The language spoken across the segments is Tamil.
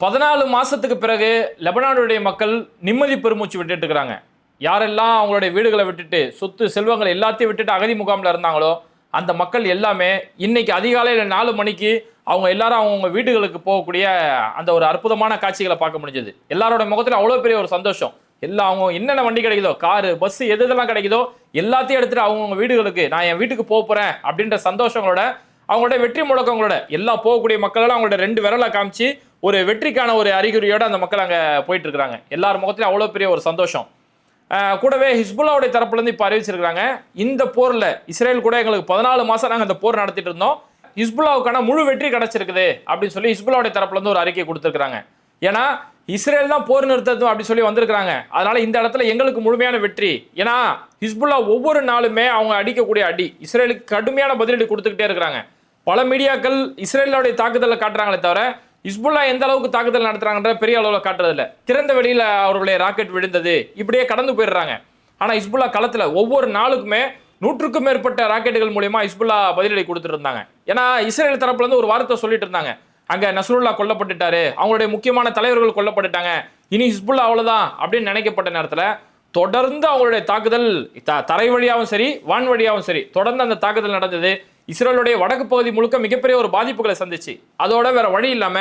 14 மாசத்துக்கு பிறகு லெபனானுடைய மக்கள் நிம்மதி பெருமூச்சு விட்டுட்டு இருக்காங்க. யாரெல்லாம் அவங்களுடைய வீடுகளை விட்டுட்டு சொத்து செல்வங்கள் எல்லாத்தையும் விட்டுட்டு அகதி முகாமில் இருந்தாங்களோ அந்த மக்கள் எல்லாமே இன்னைக்கு அதிகாலையில் 4 மணிக்கு அவங்க எல்லாரும் அவங்கவுங்க வீடுகளுக்கு போகக்கூடிய அந்த ஒரு அற்புதமான காட்சிகளை பார்க்க முடிஞ்சது. எல்லாரோட முகத்தில் அவ்வளோ பெரிய ஒரு சந்தோஷம். எல்லாம் அவங்க என்னென்ன வண்டி கிடைக்குதோ, காரு, பஸ், எதெல்லாம் கிடைக்குதோ எல்லாத்தையும் எடுத்துட்டு அவங்கவுங்க வீடுகளுக்கு நான் என் வீட்டுக்கு போறேன் அப்படின்ற சந்தோஷங்களோட அவங்களோட வெற்றி முழக்கங்களோட எல்லாம் போகக்கூடிய மக்கள் அவங்களோட 2 விரலை காமிச்சு ஒரு வெற்றிக்கான ஒரு அறிகுறியோட அந்த மக்கள் அங்கே போயிட்டு இருக்காங்க. எல்லார் முகத்திலும் அவ்வளோ பெரிய ஒரு சந்தோஷம். கூடவே ஹிஸ்புல்லாவுடைய தரப்புல இருந்து இப்போ அறிவிச்சிருக்காங்க, இந்த போர்ல இஸ்ரேல் கூட எங்களுக்கு 14 மாசம் நாங்கள் அந்த போர் நடத்திட்டு இருந்தோம், ஹிஸ்புல்லாவுக்கான முழு வெற்றி கிடைச்சிருக்குது அப்படின்னு சொல்லி ஹிஸ்புல்லாவுடைய தரப்புல இருந்து ஒரு அறிக்கை கொடுத்துருக்காங்க. ஏன்னா இஸ்ரேல் தான் போர் நிறுத்தம் அப்படி சொல்லி வந்திருக்காங்க. அதனால இந்த இடத்துல எங்களுக்கு முழுமையான வெற்றி. ஏன்னா ஹிஸ்புல்லா ஒவ்வொரு நாளுமே அவங்க அடிக்கக்கூடிய அடி இஸ்ரேலுக்கு கடுமையான பதிலடி கொடுத்துக்கிட்டே இருக்கிறாங்க. பல மீடியாக்கள் இஸ்ரேலுடைய தாக்குதலை காட்டுறாங்களே தவிர ஹிஸ்புல்லா எந்த அளவுக்கு தாக்குதல் நடத்துறாங்கன்ற பெரிய அளவில் காட்டுறதில்ல. திறந்த வெளியில அவர்களுடைய ராக்கெட் விழுந்தது இப்படியே கடந்து போயிடுறாங்க. ஆனா ஹிஸ்புல்லா களத்துல ஒவ்வொரு நாளுக்குமே 100க்கும் மேற்பட்ட ராக்கெட்டுகள் மூலமா ஹிஸ்புல்லா பதிலடி கொடுத்துட்டு இருந்தாங்க. ஏன்னா இஸ்ரேல் தரப்புல இருந்து ஒரு வார்த்தை சொல்லிட்டு இருந்தாங்க, அங்க நஸ்ருல்லா கொல்லப்பட்டுட்டாரு, அவங்களுடைய முக்கியமான தலைவர்கள் கொல்லப்பட்டுட்டாங்க, இனி ஹிஸ்புல்லா அவ்வளவுதான் அப்படின்னு நினைக்கப்பட்ட நேரத்துல தொடர்ந்து அவங்களுடைய தாக்குதல் தரை வழியாகவும் சரி வான் வழியாகவும் சரி தொடர்ந்து அந்த தாக்குதல் நடந்தது. இஸ்ரேலுடைய வடக்கு பகுதி முழுக்க மிகப்பெரிய ஒரு பாதிப்புகளை சந்திச்சு, அதோட வேற வழி இல்லாம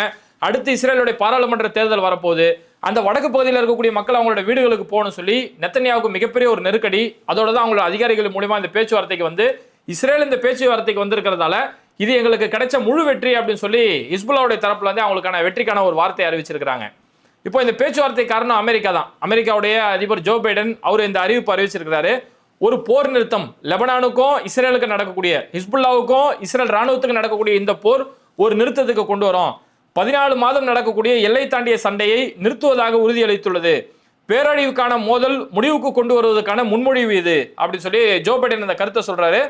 அடுத்து இஸ்ரேலுடைய பாராளுமன்ற தேர்தல் வரப்போகுது, அந்த வடக்கு பகுதியில் இருக்கக்கூடிய மக்கள் அவங்களோட வீடுகளுக்கு போகணும்னு சொல்லி நெத்தன்யாவுக்கு மிகப்பெரிய ஒரு நெருக்கடி. அதோட தான் அவங்களோட அதிகாரிகள் மூலமா இந்த பேச்சுவார்த்தைக்கு வந்து இஸ்ரேல் இந்த பேச்சுவார்த்தைக்கு வந்திருக்கிறதால இது எங்களுக்கு கிடைச்ச முழு வெற்றி அப்படின்னு சொல்லி ஹிஸ்புல்லாவுடைய தரப்புல இருந்து அவங்களுக்கான வெற்றிக்கான ஒரு வார்த்தையை அறிவிச்சிருக்காங்க. இப்போ இந்த பேச்சுவார்த்தை காரணம் அமெரிக்கா தான். அமெரிக்காவுடைய அதிபர் ஜோ பைடன் அவர் இந்த அறிவிப்பு அறிவிச்சிருக்கிறாரு. ஒரு போர் நிறுத்தம் லெபனானுக்கும் இஸ்ரேலுக்கு நடக்கக்கூடிய ஹிஸ்புல்லாவுக்கும் இஸ்ரேல் ராணுவத்துக்கு நடக்கக்கூடிய இந்த போர் ஒரு நிறுத்தத்துக்கு கொண்டு வரும். 14 மாதம் நடக்கக்கூடிய எல்லை தாண்டிய சண்டையை நிறுத்துவதாக உறுதியளித்துள்ளது. பேரழிவுக்கான மோதல் முடிவுக்கு கொண்டு வருவதற்கான முன்மொழிவு இது அப்படின்னு சொல்லி ஜோ பைடன் அந்த கருத்தை சொல்றாரு.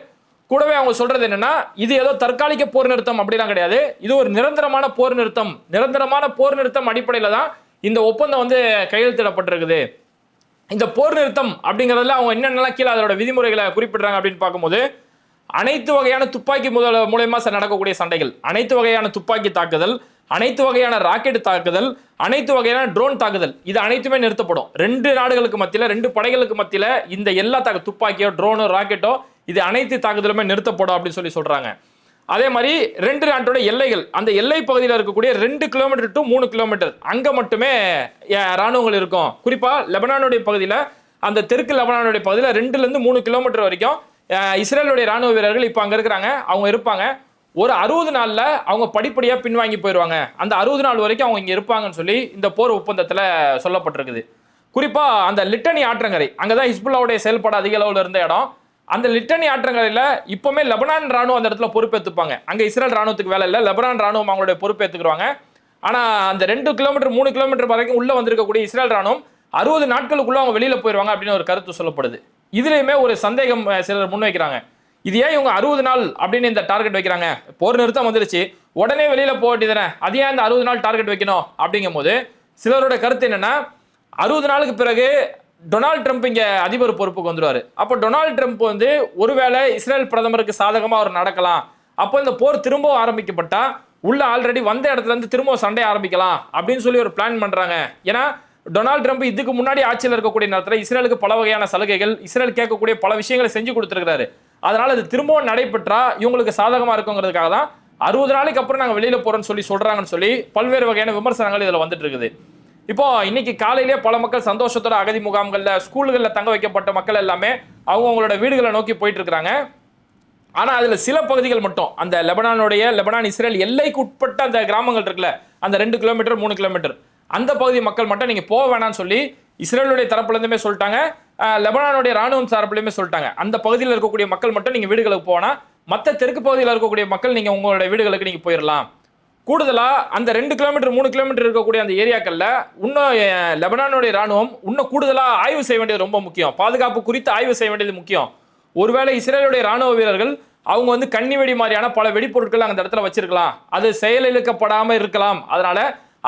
கூடவே அவங்க சொல்றது என்னன்னா, இது ஏதோ தற்காலிக போர் நிறுத்தம் அப்படிலாம் கிடையாது, இது ஒரு நிரந்தரமான போர் நிறுத்தம். நிரந்தரமான போர் நிறுத்தம் அடிப்படையில் தான் இந்த ஒப்பந்தம் வந்து கையெழுத்திடப்பட்டிருக்குது. இந்த போர் நிறுத்தம் அப்படிங்கிறதுல அவங்க என்னென்னலாம் கீழே அதோட விதிமுறைகளை குறிப்பிடுறாங்க அப்படின்னு பார்க்கும்போது, அனைத்து வகையான துப்பாக்கி மூலமா நடக்கக்கூடிய சண்டைகள், அனைத்து வகையான துப்பாக்கி தாக்குதல், அனைத்து வகையான ராக்கெட் தாக்குதல், அனைத்து வகையான ட்ரோன் தாக்குதல், இது அனைத்துமே நிறுத்தப்படும். 2 நாடுகளுக்கு மத்தியில் 2 படைகளுக்கு மத்தியில் இந்த எல்லா துப்பாக்கியோ ட்ரோனோ ராக்கெட்டோ இது அனைத்து தாக்குதலுமே நிறுத்தப்படும் அப்படின்னு சொல்லி சொல்றாங்க. அதே மாதிரி 2 நாட்டோட எல்லைகள், அந்த எல்லை பகுதியில் இருக்கக்கூடிய 2 கிலோமீட்டர் டு 3 கிலோமீட்டர் அங்க மட்டுமே ராணுவங்கள் இருக்கும். குறிப்பா லெபனானுடைய பகுதியில், அந்த தெற்கு லெபனானுடைய பகுதியில் 2ல இருந்து 3 கிலோமீட்டர் வரைக்கும் இஸ்ரேலுடைய ராணுவ வீரர்கள் இப்ப அங்க இருக்கிறாங்க, அவங்க இருப்பாங்க. ஒரு 60 நாள்ல அவங்க படிப்படியா பின்வாங்கி போயிடுவாங்க. அந்த 60 நாள் வரைக்கும் அவங்க இங்க இருப்பாங்கன்னு சொல்லி இந்த போர் ஒப்பந்தத்துல சொல்லப்பட்டிருக்குது. குறிப்பா அந்த லிட்டனி ஆற்றங்கரை, அங்கதான் ஹிஸ்புல்லாவுடைய செயல்பாடு அதிக அளவில் இருந்த இடம். அந்த லிட்டனி ஆற்றங்கரையில இப்பவுமே லெபனான் ராணுவம் அந்த இடத்துல பொறுப்பேற்றுப்பாங்க. அங்க இஸ்ரேல் ராணுவத்துக்கு வேலை இல்லை, லெபனான் ராணுவம் அவங்களுடைய பொறுப்பேற்றுக்குவாங்க. ஆனா அந்த 2 கிலோமீட்டர் 3 கிலோமீட்டர் வரைக்கும் உள்ள வந்திருக்கக்கூடிய இஸ்ரேல் ராணுவம் 60 நாட்களுக்குள்ள அவங்க வெளியில போயிருவாங்க அப்படின்னு ஒரு கருத்து சொல்லப்படுது. இதுலயுமே ஒரு சந்தேகம் சிலர் முன்வைக்கிறாங்க, இது ஏன் இவங்க 60 நாள் அப்படின்னு இந்த டார்கெட் வைக்கிறாங்க? போர் நிறுத்தம் வந்துருச்சு, உடனே வெளியில போக வேண்டியதானே, அது ஏன் இந்த 60 நாள் டார்கெட் வைக்கணும் அப்படிங்கும் போது சிலரோட கருத்து என்னன்னா, 60 நாளுக்கு பிறகு டொனால்ட் ட்ரம்ப் இங்க அதிபர் பொறுப்புக்கு வந்துருவாரு. அப்போ டொனால்ட் ட்ரம்ப் வந்து ஒருவேளை இஸ்ரேல் பிரதமருக்கு சாதகமா அவர் நடக்கலாம், அப்போ இந்த போர் திரும்ப ஆரம்பிக்கப்பட்டா உள்ள ஆல்ரெடி வந்த இடத்துல இருந்து திரும்ப சண்டை ஆரம்பிக்கலாம் அப்படின்னு சொல்லி ஒரு பிளான் பண்றாங்க. ஏன்னா டொனால்ட் ட்ரம்ப் இதுக்கு முன்னாடி ஆட்சியில் இருக்கக்கூடிய நேரத்தில் இஸ்ரேலுக்கு பல வகையான சலுகைகள், இஸ்ரேல் கேட்கக்கூடிய பல விஷயங்களை செஞ்சு கொடுத்துருக்காரு. அதனால அது திரும்பவும் நடைபெற்றா இவங்களுக்கு சாதகமா இருக்குங்கிறதுக்காக தான் 60 நாளைக்கு அப்புறம் நாங்கள் வெளியில போறோம்னு சொல்லி சொல்றாங்கன்னு சொல்லி பல்வேறு வகையான விமர்சனங்கள் இதுல வந்துட்டு இருக்குது. இப்போ இன்னைக்கு காலையிலேயே பல மக்கள் சந்தோஷத்தோட அகதி முகாம்கள்ல ஸ்கூல்கள்ல தங்க வைக்கப்பட்ட மக்கள் எல்லாமே அவங்களோட வீடுகளை நோக்கி போயிட்டு இருக்காங்க. ஆனா அதுல சில பகுதிகள் மட்டும், அந்த லெபனான் இஸ்ரேல் எல்லைக்கு உட்பட்ட அந்த கிராமங்கள் இருக்குல்ல, அந்த 2 கிலோமீட்டர் 3 கிலோமீட்டர் அந்த பகுதி மக்கள் மட்டும் நீங்க போக வேணாம்னு சொல்லி இஸ்ரேலுடைய தரப்புல இருந்துமே சொல்லிட்டாங்க, லெபனானுடைய ராணுவம் தரப்புலையுமே சொல்லிட்டாங்க. அந்த பகுதியில் இருக்கக்கூடிய மக்கள் மட்டும் நீங்க வீடுகளுக்கு போனா, மற்ற தெற்கு பகுதியில் இருக்கக்கூடிய மக்கள் நீங்க உங்களுடைய வீடுகளுக்கு நீங்க போயிடலாம். கூடுதலா அந்த 2 கிலோமீட்டர் 3 கிலோமீட்டர் இருக்கக்கூடிய அந்த ஏரியாக்கள்ல இன்னும் லெபனானுடைய ராணுவம் இன்னும் கூடுதலா ஆய்வு செய்ய வேண்டியது ரொம்ப முக்கியம். பாதுகாப்பு குறித்து ஆய்வு செய்ய வேண்டியது முக்கியம். ஒருவேளை இஸ்ரேலுடைய ராணுவ வீரர்கள் அவங்க வந்து கண்ணி வெடி மாதிரியான பல வெடிப்பொருட்கள் அந்த இடத்துல வச்சிருக்கலாம், அது செயலிழக்கப்படாம இருக்கலாம். அதனால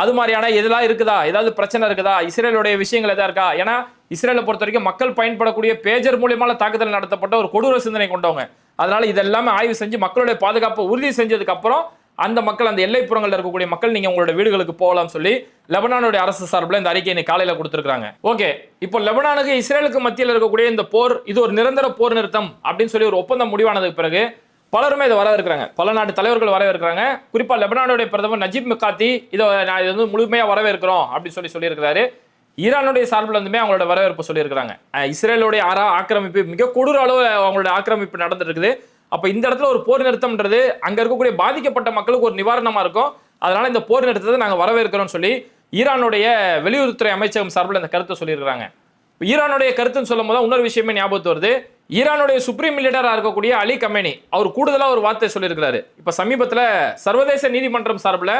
அது மாதிரியான எதெல்லாம் இருக்குதா, ஏதாவது பிரச்சனை இருக்குதா, இஸ்ரேலுடைய விஷயங்கள் எதா இருக்கா? ஏன்னா இஸ்ரேலை பொறுத்த வரைக்கும் மக்கள் பயன்படக்கூடிய பேஜர் மூலியமான தாக்குதல் நடத்தப்பட்ட ஒரு கொடூர சிந்தனை கொண்டவங்க. அதனால இதெல்லாமே ஆய்வு செஞ்சு மக்களுடைய பாதுகாப்பை உறுதி செஞ்சதுக்கு அப்புறம் அந்த மக்கள், அந்த எல்லைப்புறங்களில் இருக்கக்கூடிய மக்கள் நீங்க உங்களோட வீடுகளுக்கு போகலாம் சொல்லி லெபனானுடைய அரசு சார்பில் இந்த அறிக்கை இன்னைக்கு காலையில கொடுத்திருக்காங்க. ஓகே, இப்போ லெபனானுக்கு இஸ்ரேலுக்கு மத்தியில் இருக்கக்கூடிய இந்த போர், இது ஒரு நிரந்தர போர் நிறுத்தம் அப்படின்னு சொல்லி ஒரு ஒப்பந்தம் முடிவானதுக்கு பிறகு பலருமே இதை வரவேற்கிறாங்க. பல நாட்டு தலைவர்கள் வரவேற்கிறாங்க. குறிப்பா லெபனானுடைய பிரதமர் நஜீப் மிகாத்தி இதை வந்து முழுமையா வரவேற்கிறோம் அப்படின்னு சொல்லியிருக்கிறாரு. ஈரானுடைய சார்பில் இருந்துமே அவங்களோட வரவேற்பு சொல்லியிருக்கிறாங்க. இஸ்ரேலுடைய ஆக்கிரமிப்பு மிக கொடூர அளவு அவங்களோட ஆக்கிரமிப்பு நடந்துட்டு இருக்குது. அப்ப இந்த இடத்துல ஒரு போர் நிறுத்தம்ன்றது அங்க இருக்கக்கூடிய பாதிக்கப்பட்ட மக்களுக்கு ஒரு நிவாரணமா இருக்கும். அதனால இந்த போர் நிறுத்தத்தை நாங்க வரவேற்கிறோம்னு சொல்லி ஈரானுடைய வெளியுறவுத்துறை அமைச்சகம் சார்பில் இந்த கருத்தை சொல்லியிருக்கிறாங்க. ஈரானுடைய கருத்துன்னு சொல்லும் போது இன்னொரு விஷயமே ஞாபகத்து வருது. ஈரானுடைய சுப்ரீம் லீடராக இருக்கக்கூடிய அலி கமேனி அவர் கூடுதலா ஒரு வார்த்தை சொல்லியிருக்கிறாரு. இப்ப சமீபத்துல சர்வதேச நீதிமன்றம் சார்பில்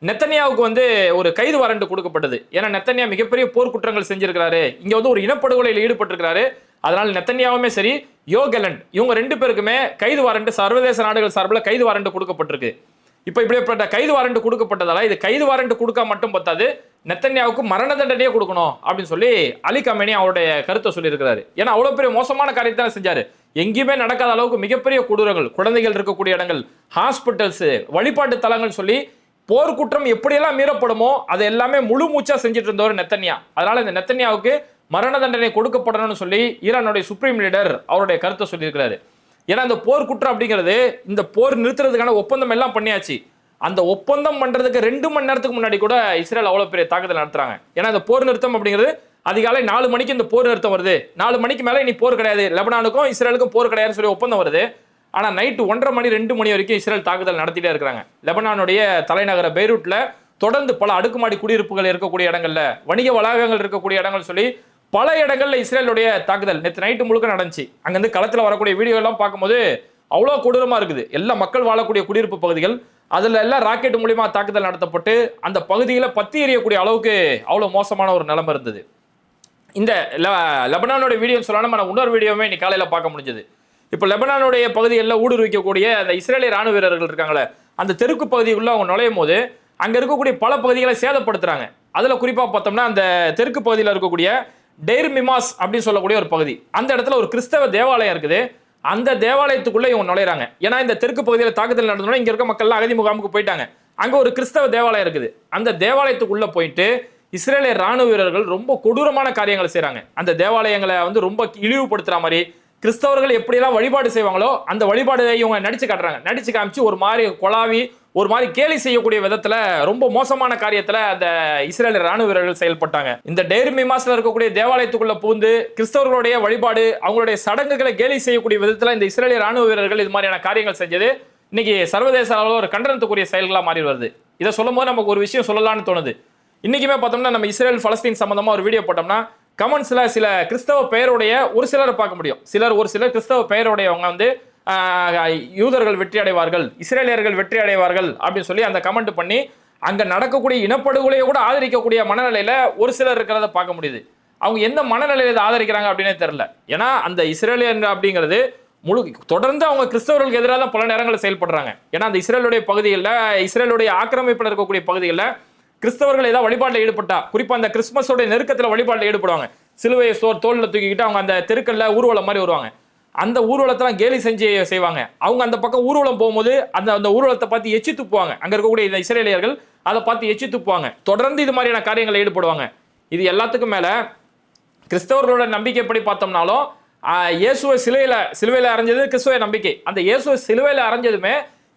நெத்தன்யாவுக்கு வந்து ஒரு கைது வாரண்ட் கொடுக்கப்பட்டது. ஏன்னா நெத்தன்யா மிகப்பெரிய போர்க்குற்றங்கள் செஞ்சிருக்கிறாரு, இங்க வந்து ஒரு இனப்படுகொலையில் ஈடுபட்டிருக்கிறாரு. அதனால நெத்தன்யாவுமே சரி, யோ கெலண்ட் இவங்க 2 பேருக்குமே கைது வாரண்ட் சர்வதேச நாடுகள் சார்பில் கைது வாரண்ட் கொடுக்கப்பட்டிருக்கு. இப்போ இப்படிப்பட்ட கைது வாரண்ட் கொடுக்கப்பட்டதால இது கைது வாரண்ட் கொடுக்க மட்டும் பத்தாது, நெத்தன்யாவுக்கு மரண தண்டனையே கொடுக்கணும் அப்படின்னு சொல்லி அலி கமேனி அவருடைய கருத்தை சொல்லியிருக்கிறாரு. ஏன்னா அவ்வளவு பெரிய மோசமான காரியத்தை செஞ்சாரு. எங்கேயுமே நடக்காத அளவுக்கு மிகப்பெரிய கொடூரங்கள், குழந்தைகள் இருக்கக்கூடிய இடங்கள், ஹாஸ்பிட்டல்ஸ், வழிபாட்டு தலங்கள் சொல்லி போர்க்குற்றம் எப்படியெல்லாம் மீறப்படுமோ அதை எல்லாமே முழு மூச்சா செஞ்சுட்டு இருந்தவர் நெத்தன்யா. அதனால இந்த நெத்தன்யாவுக்கு மரண தண்டனை கொடுக்கப்படணும்னு சொல்லி ஈரானுடைய சுப்ரீம் லீடர் அவருடைய கருத்தை சொல்லியிருக்கிறாரு. ஏன்னா இந்த போர்க்குற்றம் அப்படிங்கிறது, இந்த போர் நிறுத்துறதுக்கான ஒப்பந்தம் எல்லாம் பண்ணியாச்சு. அந்த ஒப்பந்தம் பண்றதுக்கு 2 மணி நேரத்துக்கு முன்னாடி கூட இஸ்ரேல் அவ்வளவு பெரிய தாக்குதல் நடத்துறாங்க. ஏன்னா இந்த போர் நிறுத்தம் அப்படிங்கிறது அதிகாலை 4 மணிக்கு இந்த போர் நிறுத்தம் வருது. 4 மணிக்கு மேல இனி போர் கிடையாது, லெபனானுக்கும் இஸ்ரேலுக்கும் போர் கிடையாதுன்னு சொல்லி ஒப்பந்தம் வருது. ஆனா நைட்டு 1:30 மணி 2 மணி வரைக்கும் இஸ்ரேல் தாக்குதல் நடத்திட்டே இருக்கிறாங்க. லெபனானுடைய தலைநகர பெய்ரூட்ல தொடர்ந்து பல அடுக்குமாடி குடியிருப்புகள் இருக்கக்கூடிய இடங்கள்ல, வணிக வளாகங்கள் இருக்கக்கூடிய இடங்கள் சொல்லி பல இடங்கள்ல இஸ்ரேலுடைய தாக்குதல் நேற்று நைட்டு முழுக்க நடந்துச்சு. அங்கிருந்து களத்துல வரக்கூடிய வீடியோ எல்லாம் பார்க்கும்போது அவ்வளவு கொடூரமா இருக்குது. எல்லா மக்கள் வாழக்கூடிய குடியிருப்பு பகுதிகள், அதுல எல்லாம் ராக்கெட் மூலியமா தாக்குதல் நடத்தப்பட்டு அந்த பகுதியில பத்தி எறியக்கூடிய அளவுக்கு அவ்வளவு மோசமான ஒரு நிலைமை இருந்தது. இந்த லெபனானுடைய வீடியோ சொல்லணும், இன்னொரு வீடியோவே இன்னைக்கு காலையில பார்க்க முடிஞ்சது. இப்போ லெபனானுடைய பகுதிகளில் ஊடுருவிக்கக்கூடிய அந்த இஸ்ரேலிய ராணுவ வீரர்கள் இருக்காங்களே, அந்த தெற்கு பகுதிக்குள்ள அவங்க நுழையும் போது அங்க இருக்கக்கூடிய பல பகுதிகளை சேதப்படுத்துறாங்க. அதுல குறிப்பா பார்த்தோம்னா அந்த தெற்கு பகுதியில் இருக்கக்கூடிய டெய்ர் மிமாஸ் அப்படின்னு சொல்லக்கூடிய ஒரு பகுதி, அந்த இடத்துல ஒரு கிறிஸ்தவ தேவாலயம் இருக்குது. அந்த தேவாலயத்துக்குள்ள இவங்க நுழைறாங்க. ஏன்னா இந்த தெற்கு பகுதியில் தாக்குதல் நடந்தோம்னா இங்க இருக்க மக்கள் அகதி முகாமுக்கு போயிட்டாங்க. அங்க ஒரு கிறிஸ்தவ தேவாலயம் இருக்குது. அந்த தேவாலயத்துக்குள்ள போயிட்டு இஸ்ரேலிய ராணுவ வீரர்கள் ரொம்ப கொடூரமான காரியங்களை செய்யறாங்க. அந்த தேவாலயங்களை வந்து ரொம்ப இழிவுபடுத்துற மாதிரி, கிறிஸ்தவர்கள் எப்படியெல்லாம் வழிபாடு செய்வாங்களோ அந்த வழிபாடு இவங்க நடிச்சு காட்டுறாங்க. நடிச்சு காமிச்சு ஒரு மாதிரி கொலாவி, ஒரு மாதிரி கேலி செய்யக்கூடிய விதத்துல ரொம்ப மோசமான காரியத்துல அந்த இஸ்ரேல் ராணுவ வீரர்கள் செயல்பட்டாங்க. இந்த டெய்ர் மிமாஸ்ல இருக்கக்கூடிய தேவாலயத்துக்குள்ள பூந்து கிறிஸ்தவர்களுடைய வழிபாடு, அவங்களுடைய சடங்குகளை கேலி செய்யக்கூடிய விதத்துல இந்த இஸ்ரேலிய ராணுவ வீரர்கள் இது மாதிரியான காரியங்கள் செஞ்சது இன்னைக்கு சர்வதேச அளவில் ஒரு கண்டனத்துக்குரிய செயல்களா மாறி வருது. இதை சொல்லும் போது நமக்கு ஒரு விஷயம் சொல்லலாம்னு தோணுது. இன்னைக்குமே பார்த்தோம்னா நம்ம இஸ்ரேல் பலஸ்தீன் சம்பந்தமா ஒரு வீடியோ போட்டோம்னா கமெண்ட்ஸ்ல சில கிறிஸ்தவ பெயருடைய ஒரு சிலரை பார்க்க முடியும். ஒரு சிலர் கிறிஸ்தவ பெயருடையவங்க வந்து யூதர்கள் வெற்றி அடைவார்கள், இஸ்ரேலியர்கள் வெற்றி அடைவார்கள் அப்படின்னு சொல்லி அந்த கமெண்ட் பண்ணி அங்க நடக்கக்கூடிய இனப்படுகொலையை கூட ஆதரிக்கக்கூடிய மனநிலையில ஒரு சிலர் இருக்கிறத பார்க்க முடியுது. அவங்க எந்த மனநிலையில ஆதரிக்கிறாங்க அப்படின்னே தெரியல. ஏன்னா அந்த இஸ்ரேலியன் அப்படிங்கிறது தொடர்ந்து அவங்க கிறிஸ்தவர்களுக்கு எதிராக தான் பல நேரங்களில் செயல்படுறாங்க. ஏன்னா அந்த இஸ்ரேலுடைய பகுதிகளில், இஸ்ரேலுடைய ஆக்கிரமிப்பில் இருக்கக்கூடிய பகுதிகளில் கிறிஸ்தவர்கள் ஏதாவது வழிபாட்டில் ஈடுபட்டா, குறிப்பா அந்த கிறிஸ்துமஸோட நெருக்கத்தில் வழிபாட்டில் ஈடுபடுவாங்க. சிலுவையை தோல்ல தூக்கிக்கிட்டு அவங்க அந்த தெருக்கல்ல ஊர்வலம் மாதிரி வருவாங்க. அந்த ஊர்வலத்தெல்லாம் கேலி செஞ்சு செய்வாங்க. அவங்க அந்த பக்கம் ஊர்வலம் போகும்போது அந்த ஊர்வலத்தை பார்த்து எச்சி துப்புவாங்க. அங்க இருக்கக்கூடிய இந்த இஸ்ரேலியர்கள் அதை பார்த்து எச்சி துப்புவாங்க. தொடர்ந்து இது மாதிரியான காரியங்களை ஈடுபடுவாங்க. இது எல்லாத்துக்கும் மேல கிறிஸ்தவர்களோட நம்பிக்கை எப்படி பார்த்தோம்னாலும் இயேசுவை சிலுவையில அறைஞ்சது கிறிஸ்துவ நம்பிக்கை. அந்த இயேசுவை சிலுவையில அறைஞ்சதுமே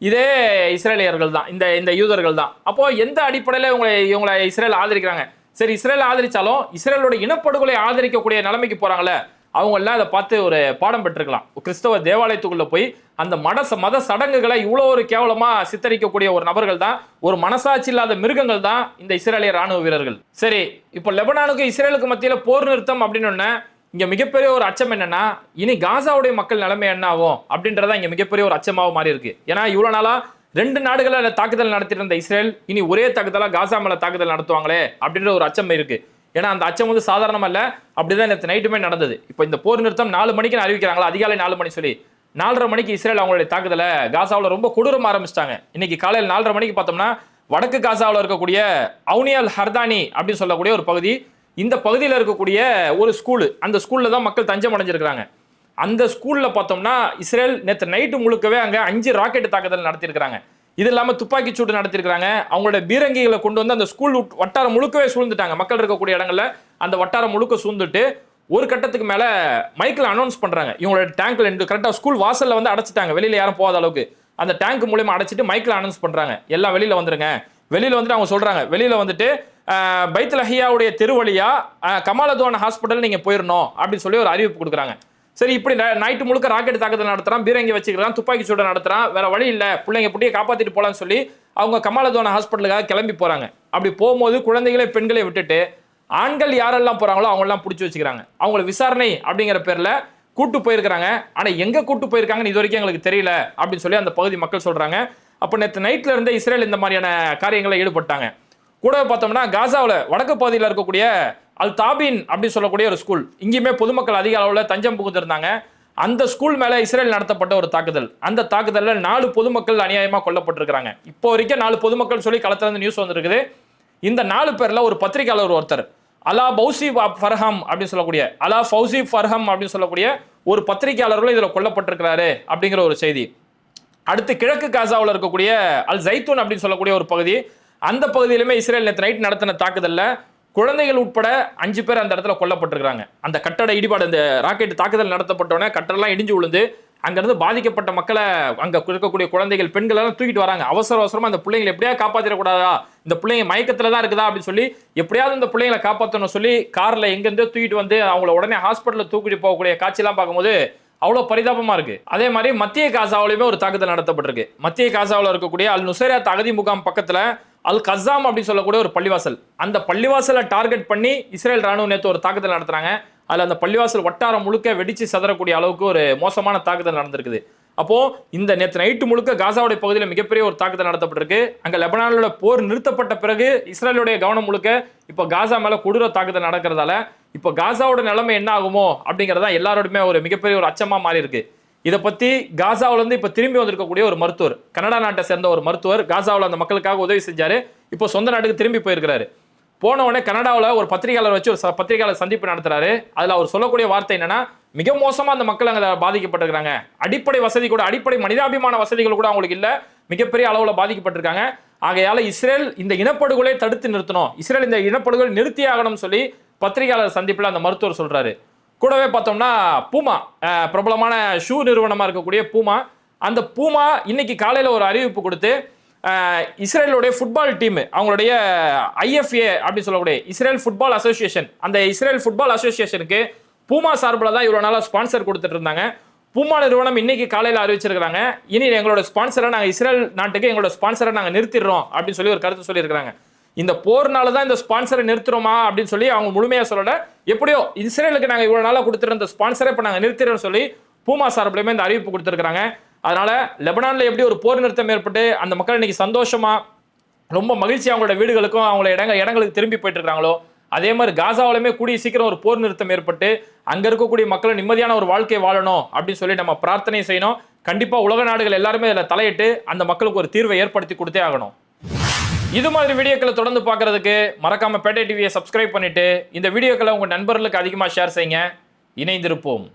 இதே இஸ்ரேலியர்கள் தான், இந்த யூதர்கள் தான். அப்போ எந்த அடிப்படையில் இவங்களை இஸ்ரேல் ஆதரிக்கிறாங்க? சரி, இஸ்ரேல் ஆதரிச்சாலும் இஸ்ரேலோட இனப்படுகொலை ஆதரிக்கக்கூடிய நிலைமைக்கு போறாங்களே, அவங்க எல்லாம் அதை பார்த்து ஒரு பாடம் பெற்றுக்கலாம். கிறிஸ்தவ தேவாலயத்துக்குள்ள போய் அந்த மத சடங்குகளை இவ்வளவு ஒரு கேவலமா சித்தரிக்கக்கூடிய ஒரு நபர்கள் தான், ஒரு மனசாட்சி இல்லாத மிருகங்கள் தான் இந்த இஸ்ரேலிய ராணுவ வீரர்கள். சரி, இப்போ லெபனானுக்கு இஸ்ரேலுக்கு மத்தியில போர் நிறுத்தம் அப்படின்னு இங்க மிகப்பெரிய ஒரு அச்சம் என்னன்னா, இனி காசாவுடைய மக்கள் நிலைமை என்ன ஆகும் அப்படின்றதான் இங்க மிகப்பெரிய ஒரு அச்சமாக மாறி இருக்கு. ஏன்னா இவ்வளவு நாளா 2 நாடுகளில் தாக்குதல் நடத்திட்டு இருந்த இஸ்ரேல் இனி ஒரே தாக்குதலா காசா மேல தாக்குதல் நடத்துவாங்களே அப்படின்ற ஒரு அச்சம் இருக்கு. ஏன்னா அந்த அச்சம் வந்து சாதாரணமா இல்ல, அப்படிதான் நேற்று நைட்டுமே நடந்தது. இப்போ இந்த போர் நிறுத்தம் 4 மணிக்கு அறிவிக்கிறாங்களா, அதிகாலை 4 மணி சொல்லி 4:30 மணிக்கு இஸ்ரேல் அவங்களுடைய தாக்குதலை காசாவில் ரொம்ப கொடூரமா ஆரம்பிச்சிட்டாங்க. இன்னைக்கு காலையில் 4:30 மணிக்கு பார்த்தோம்னா வடக்கு காசாவில் இருக்கக்கூடிய அவுனியல் ஹர்தானி அப்படின்னு சொல்லக்கூடிய ஒரு பகுதி, இந்த பகுதியில் இருக்கக்கூடிய ஒரு ஸ்கூலு, அந்த ஸ்கூல்ல தான் மக்கள் தஞ்சம் அடைஞ்சிருக்கிறாங்க. அந்த ஸ்கூல்ல பார்த்தோம்னா இஸ்ரேல் நேற்று நைட்டு முழுக்கவே அங்க 5 ராக்கெட் தாக்குதல் நடத்தியிருக்கிறாங்க. இது இல்லாம துப்பாக்கி சூடு நடத்திருக்காங்க. அவங்களோட பீரங்கிகளை கொண்டு வந்து அந்த ஸ்கூல் வட்டாரம் முழுக்கவே சூழ்ந்துட்டாங்க. மக்கள் இருக்கக்கூடிய இடங்கள்ல அந்த வட்டாரம் முழுக்க சூழ்ந்துட்டு ஒரு கட்டத்துக்கு மேல மைக்கில் அனௌன்ஸ் பண்றாங்க. இவங்களோட டேங்க்ல கரெக்டா ஸ்கூல் வாசல்ல வந்து அடைச்சிட்டாங்க, வெளியில யாரும் போகாத அளவுக்கு. அந்த டேங்க் மூலமா அடைச்சிட்டு மைக்கில் அனௌன்ஸ் பண்றாங்க, எல்லாம் வெளியில வந்துருங்க. வெளியில வந்துட்டு அவங்க சொல்றாங்க, வெளியில வந்துட்டு பைத்லஹியாவுடைய தெருவழியா கமாலத்வான் ஹாஸ்பிட்டல் நீங்க போயிடணும் அப்படின்னு சொல்லி ஒரு அறிவிப்பு கொடுக்குறாங்க. சரி, இப்படி நைட்டு முழுக்க ராக்கெட் தாக்குதல் நடத்துறான், பீரங்கி வச்சுக்கிறான், துப்பாக்கி சூடு நடத்துறான், வேற வழி இல்ல, பிள்ளைங்க புட்டியை காப்பாத்திட்டு போலான்னு சொல்லி அவங்க கமாலத்வான் ஹாஸ்பிட்டலுக்காக கிளம்பி போறாங்க. அப்படி போகும்போது குழந்தைகளை பெண்களை விட்டுட்டு ஆண்கள் யாரெல்லாம் போறாங்களோ அவங்க எல்லாம் பிடிச்சி வச்சுக்கிறாங்க. அவங்களை விசாரணை அப்படிங்கிற பேர்ல கூட்டு போயிருக்காங்க. ஆனா எங்க கூட்டு போயிருக்காங்கன்னு இது வரைக்கும் எங்களுக்கு தெரியல அப்படின்னு சொல்லி அந்த பகுதி மக்கள் சொல்றாங்க. அப்ப நேற்று நைட்ல இருந்தே இஸ்ரேல் இந்த மாதிரியான காரியங்களை ஈடுபட்டாங்க. கூட பார்த்தோம்னா காசாவில் வடக்கு பகுதியில் இருக்கக்கூடிய அல் தாபின் அப்படின்னு சொல்லக்கூடிய ஒரு ஸ்கூல், இங்கேயுமே பொதுமக்கள் அதிக அளவில் தஞ்சம் புகுந்திருந்தாங்க. அந்த ஸ்கூல் மேல இஸ்ரேல் நடத்தப்பட்ட ஒரு தாக்குதல், அந்த தாக்குதல்ல 4 பொதுமக்கள் அநியாயமா கொல்லப்பட்டிருக்காங்க. இப்போ வரைக்கும் 4 பொதுமக்கள் சொல்லி களத்துல இருந்து நியூஸ் வந்திருக்குது. இந்த 4 பேர்ல ஒரு பத்திரிகையாளர் ஒருத்தர் அலா பௌசி ஃபர்ஹம் அப்படின்னு சொல்லக்கூடிய அலா ஃபௌசி ஃபர்ஹம் அப்படின்னு சொல்லக்கூடிய ஒரு பத்திரிகையாளர்களும் இதுல கொல்லப்பட்டிருக்கிறாரு அப்படிங்கிற ஒரு செய்தி. அடுத்து கிழக்கு காசாவில் இருக்கக்கூடிய அல் ஜைத்தூன் அப்படின்னு சொல்லக்கூடிய ஒரு பகுதி, அந்த பகுதியிலுமே இஸ்ரேல் நேற்று நைட் நடத்தின தாக்குதல்ல குழந்தைகள் உட்பட 5 பேர் அந்த இடத்துல கொல்லப்பட்டிருக்காங்க. அந்த கட்டட இடிபாடு, இந்த ராக்கெட் தாக்குதல் நடத்தப்பட்டோன்னே கட்டடெல்லாம் இடிஞ்சு விழுந்து அங்கிருந்து பாதிக்கப்பட்ட மக்களை, அங்க இருக்கக்கூடிய குழந்தைகள் பெண்கள் எல்லாம் தூக்கிட்டு வராங்க. அவசரமா அந்த பிள்ளைங்களை எப்படியா காப்பாத்திடக்கூடாதா, இந்த பிள்ளைங்க மயக்கத்துல தான் இருக்குதா அப்படின்னு சொல்லி எப்படியாவது இந்த பிள்ளைங்களை காப்பாற்றணும் சொல்லி கார்ல எங்கிருந்தோ தூக்கிட்டு வந்து அவங்கள உடனே ஹாஸ்பிட்டல் தூக்கிட்டு போகக்கூடிய காட்சியெல்லாம் பார்க்கும்போது அவ்வளவு பரிதாபமா இருக்கு. அதே மாதிரி மத்திய காசாவிலுமே ஒரு தாக்குதல் நடத்தப்பட்டிருக்கு. மத்திய காசாவில் இருக்கக்கூடிய அல் நுசைராத் அகதி முகாம் பக்கத்துல அல் கஸாம் அப்படின்னு சொல்லக்கூடிய ஒரு பள்ளிவாசல், அந்த பள்ளிவாசலை டார்கெட் பண்ணி இஸ்ரேல் ராணுவம் நேற்று ஒரு தாக்குதல் நடத்துறாங்க. அதுல அந்த பள்ளிவாசல் வட்டாரம் முழுக்க வெடிச்சு சதறக்கூடிய அளவுக்கு ஒரு மோசமான தாக்குதல் நடந்திருக்குது. அப்போ இந்த நேற்று நைட்டு முழுக்க காசாவுடைய பகுதியில் மிகப்பெரிய ஒரு தாக்குதல் நடத்தப்பட்டிருக்கு. அங்க லெபனானோட போர் நிறுத்தப்பட்ட பிறகு இஸ்ரேலுடைய கவனம் முழுக்க இப்போ காசா மேல கொடூர தாக்குதல் நடக்கிறதால இப்போ காசாவோட நிலைமை என்ன ஆகுமோ அப்படிங்கிறதா எல்லாரோடுமே ஒரு மிகப்பெரிய ஒரு அச்சமா மாறி இருக்கு. இதை பத்தி காசாவில இருந்து இப்ப திரும்பி வந்திருக்கக்கூடிய ஒரு மருத்துவர், கனடா நாட்டை சேர்ந்த ஒரு மருத்துவர், காசாவில் அந்த மக்களுக்காக உதவி செஞ்சாரு. இப்போ சொந்த நாட்டுக்கு திரும்பி போயிருக்கிறாரு. போன உடனே கனடாவில் ஒரு பத்திரிகையாளர் வச்சு ஒரு பத்திரிகையாளர் சந்திப்பு நடத்துறாரு. அதுல அவர் சொல்லக்கூடிய வார்த்தை என்னன்னா, மிக மோசமா அந்த மக்கள் அங்க பாதிக்கப்பட்டிருக்காங்க. அடிப்படை வசதி கூட, அடிப்படை மனிதாபிமான வசதிகள் கூட அவங்களுக்கு இல்ல, மிகப்பெரிய அளவுல பாதிக்கப்பட்டிருக்காங்க. ஆகையால இஸ்ரேல் இந்த இனப்படுகொலை தடுத்து நிறுத்தணும், இஸ்ரேல் இந்த இனப்படுகொலை நிறுத்தி ஆகணும்னு சொல்லி பத்திரிகையாளர் சந்திப்புல அந்த மருத்துவர் சொல்றாரு. கூடவே பார்த்தோம்னா பூமா, பிரபலமான ஷூ நிறுவனமா இருக்கக்கூடிய பூமா, அந்த பூமா இன்னைக்கு காலையில ஒரு அறிவிப்பு கொடுத்து இஸ்ரேலுடைய ஃபுட்பால் டீம், அவங்களுடைய IFA அப்படின்னு சொல்லக்கூடிய இஸ்ரேல் ஃபுட்பால் அசோசியேஷன், அந்த இஸ்ரேல் ஃபுட்பால் அசோசியேஷனுக்கு பூமா சார்பில் தான் இவ்வளவு நாளா ஸ்பான்சர் கொடுத்துட்டு இருந்தாங்க. பூமா நிறுவனம் இன்னைக்கு காலையில் அறிவிச்சிருக்காங்க, இனி எங்களோட ஸ்பான்சரை நாங்கள் இஸ்ரேல் நாட்டுக்கு எங்களோட ஸ்பான்சரை நாங்கள் நிறுத்திடுறோம் அப்படின்னு சொல்லி ஒரு கருத்து சொல்லியிருக்காங்க. இந்த போர்னால தான் இந்த ஸ்பான்சரை நிறுத்துறோமா அப்படின்னு சொல்லி அவங்க முழுமையா சொல்லல. எப்படியோ இஸ்ரேலுக்கு நாங்கள் இவ்வளவு நாளா கொடுத்துருந்த ஸ்பான்சரை இப்போ நாங்கள் நிறுத்திடுறோம் சொல்லி பூமா சார்பிலுமே இந்த அறிவிப்பு கொடுத்துருக்காங்க. அதனால லெபனான்ல எப்படி ஒரு போர் நிறுத்தம் ஏற்பட்டு அந்த மக்கள் இன்னைக்கு சந்தோஷமா ரொம்ப மகிழ்ச்சி அவங்களோட வீடுகளுக்கும் அவங்களோட இடங்களுக்கு திரும்பி போயிட்டு இருக்காங்களோ, அதே மாதிரி காசாவிலுமே கூடிய சீக்கிரம் ஒரு போர் நிறுத்தம் ஏற்பட்டு அங்க இருக்கக்கூடிய மக்கள் நிம்மதியான ஒரு வாழ்க்கை வாழணும் அப்படின்னு சொல்லி நம்ம பிரார்த்தனை செய்யணும். கண்டிப்பா உலக நாடுகள் எல்லாருமே இதில் தலையிட்டு அந்த மக்களுக்கு ஒரு தீர்வை ஏற்படுத்தி கொடுத்தே ஆகணும். இது மாதிரி வீடியோக்களை தொடர்ந்து பார்க்கறதுக்கு மறக்காம பேட்டை டிவியை சப்ஸ்கிரைப் பண்ணிட்டு இந்த வீடியோக்களை உங்க நண்பர்களுக்கு அதிகமா ஷேர் செய்யுங்க. இணைந்திருப்போம்.